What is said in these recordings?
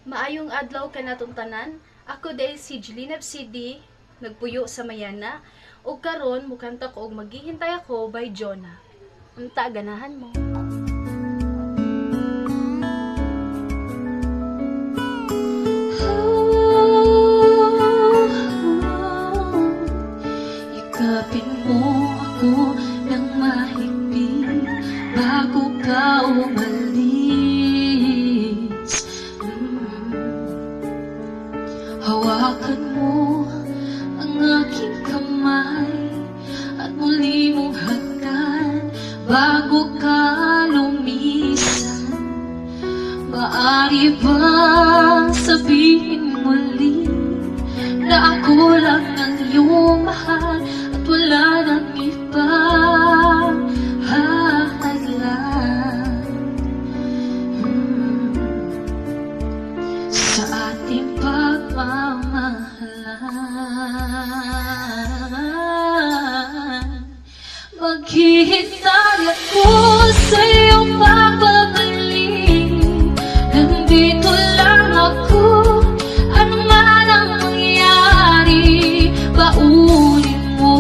Maayong adlaw kanatong tanan. Ako day si Jelinab CD, nagpuyo sa Mayana. O karon mukanta ko og maghihintay ako by Jonah. Unta ganahan mo. Yakapin mo ako ng mahigpit bago ka umalis. Hawakan mo ang aking kamay at muli mong hagkan bago ka lumisan. Maaari bang sabihin muli na ako lang ang iyong mahal at wala nang iba hahadlan sa ating pagmamahalan. Maghihintay ako sa iyong pagbabalik. Nandito lang ako, ano man ang mangyari, paunin mo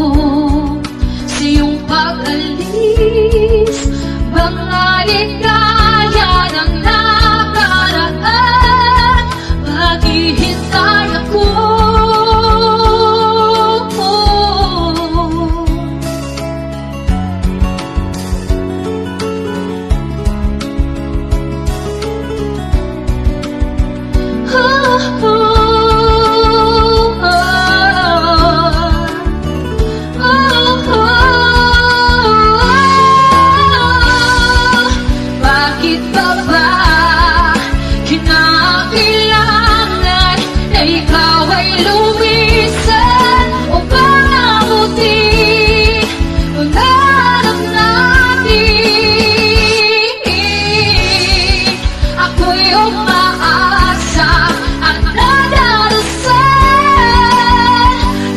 sa iyong pag-alis. Mga ligaya ng nakaraan, maghihintay ako. Bakit ba kinakailangan na ikaw ay lumisan upang abutin pangarap natin? Ako'y umaasa at nadarasal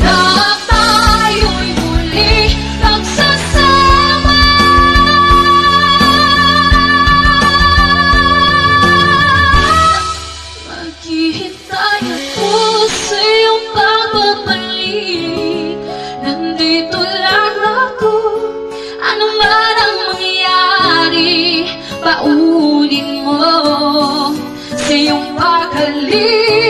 na tayo'y muli magsasama. Maghihintay ako sa iyong pagbabalik. Nandito lang ako, ano man ang mangyari, paunin mo sa iyong pag-alis.